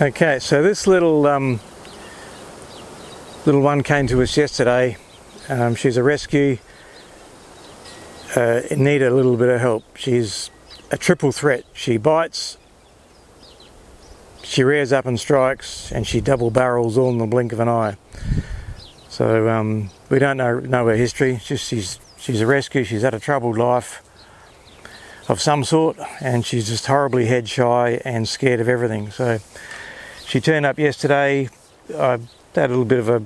Okay, so this little one came to us yesterday. She's a rescue in need of a little bit of help. She's a triple threat. She bites, she rears up and strikes, and she double barrels all in the blink of an eye. So we don't know her history. It's just she's a rescue. She's had a troubled life of some sort, and she's just horribly head shy and scared of everything. So she turned up yesterday. I had a little bit of a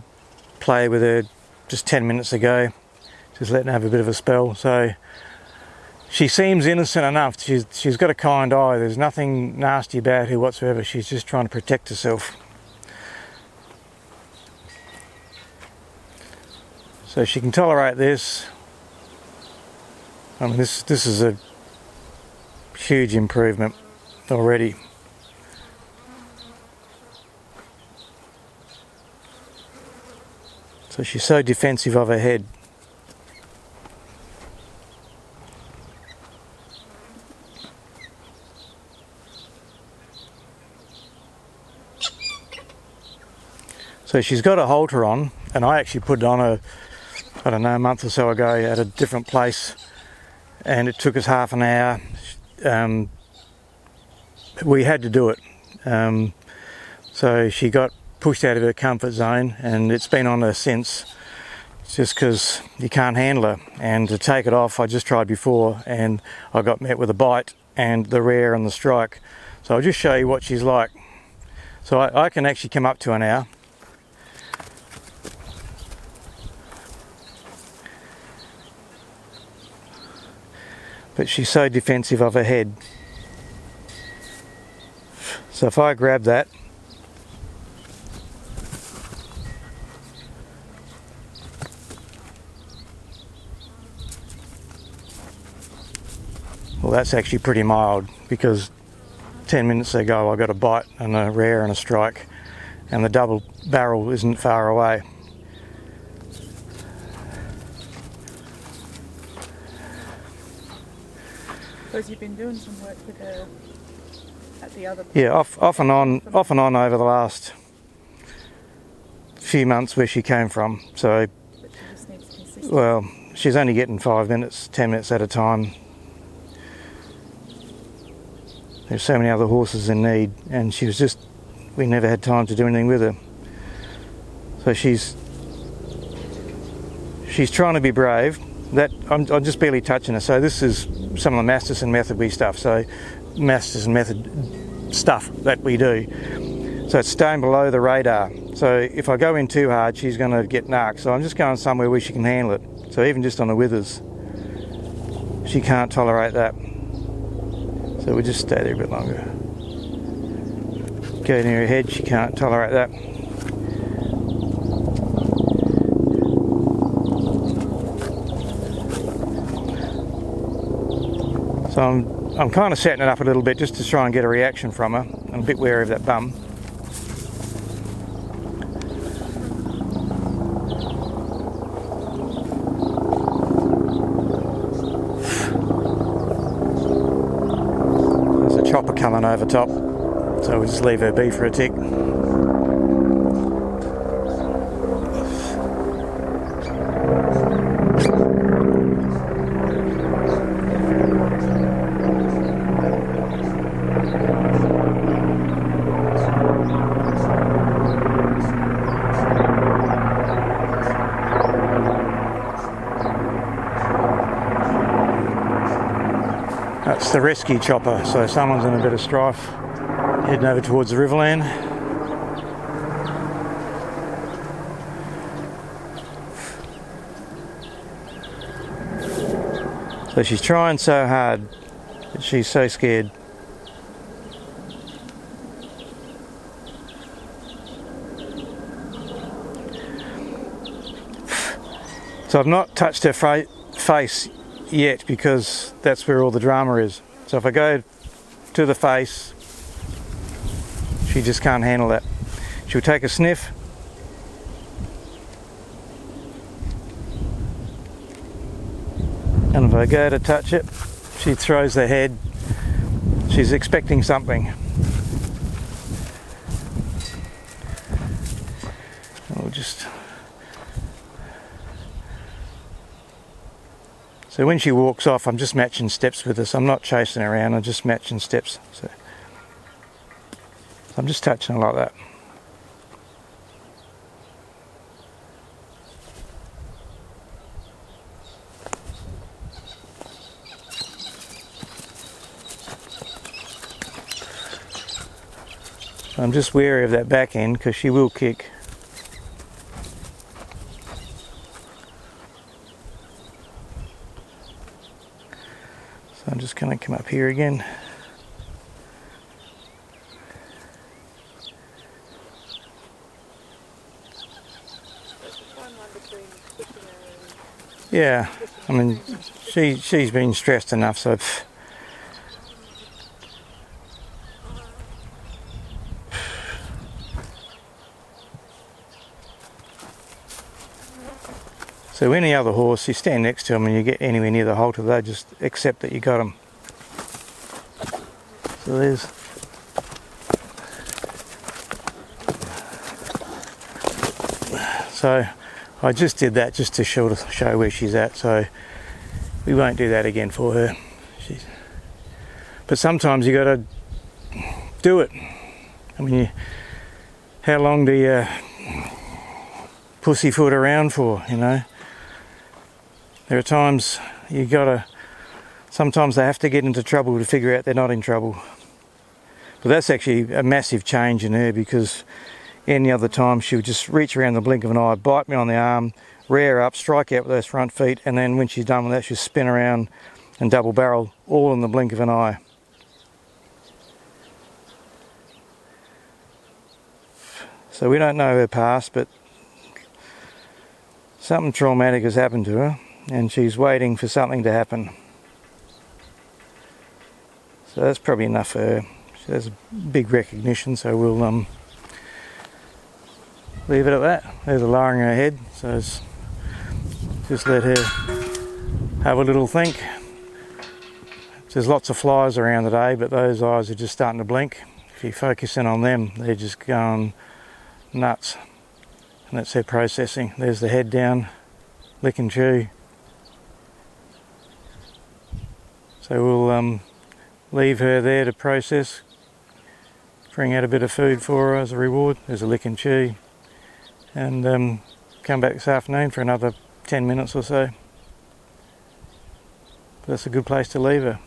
play with her just 10 minutes ago, just letting her have a bit of a spell. So she seems innocent enough. She's got a kind eye. There's nothing nasty about her whatsoever. She's just trying to protect herself. So she can tolerate this. I mean, this is a huge improvement already. So she's so defensive of her head. So she's got a halter on, and I actually put it on I don't know, a month or so ago at a different place, and it took us half an hour. We had to do it. So she got pushed out of her comfort zone, and it's been on her since. It's just because you can't handle her, and to take it off I just tried before and I got met with a bite and the rear and the strike. So I'll just show you what she's like. So I can actually come up to her now. But she's so defensive of her head. So if I grab that, well, that's actually pretty mild, because 10 minutes ago I got a bite and a rear and a strike, and the double barrel isn't far away. Because you've been doing some work with her at the other place. Yeah, off and on over the last few months where she came from. So, But she just needs consistency. well, she's only getting 5 minutes, 10 minutes at a time. There's so many other horses in need, and we never had time to do anything with her. So she's trying to be brave. I'm just barely touching her. So this is some of the Masterson method stuff. So Masterson method stuff that we do. So it's staying below the radar. So if I go in too hard, she's going to get narked. So I'm just going somewhere where she can handle it. So even just on the withers, she can't tolerate that. So we just stay there a bit longer. Go near her head, she can't tolerate that. So I'm kind of setting it up a little bit just to try and get a reaction from her. I'm a bit wary of that bum. There's a chopper coming over top, so we'll just leave her be for a tick. That's the rescue chopper, so someone's in a bit of strife, heading over towards the Riverland. So she's trying so hard, but she's so scared. So I've not touched her face yet, because that's where all the drama is. So if I go to the face, she just can't handle that. She'll take a sniff, and if I go to touch it, she throws her head. She's expecting something. just... So when she walks off, I'm just matching steps with us. I'm not chasing her around, I'm just matching steps. So I'm just touching her like that. I'm just wary of that back end because she will kick. So I'm just going to come up here again. Yeah, I mean, she's been stressed enough, so... So any other horse, you stand next to them and you get anywhere near the halter, they just accept that you got them. So there's... So I just did that just to show where she's at, so we won't do that again for her. But sometimes you got to do it. I mean, how long do you pussyfoot around for, you know? There are times you gotta, sometimes they have to get into trouble to figure out they're not in trouble. But that's actually a massive change in her, because any other time she would just reach around the blink of an eye, bite me on the arm, rear up, strike out with those front feet, and then when she's done with that she'll spin around and double barrel, all in the blink of an eye. So we don't know her past, but something traumatic has happened to her, and she's waiting for something to happen. So that's probably enough for her. She has a big recognition, so we'll leave it at that. There's a lowering her head, so just let her have a little think. There's lots of flies around today, but those eyes are just starting to blink. If you focus in on them, they're just going nuts. And that's her processing. There's the head down, lick and chew. So we'll leave her there to process, bring out a bit of food for her as a reward. There's a lick and chew, and come back this afternoon for another 10 minutes or so. That's a good place to leave her.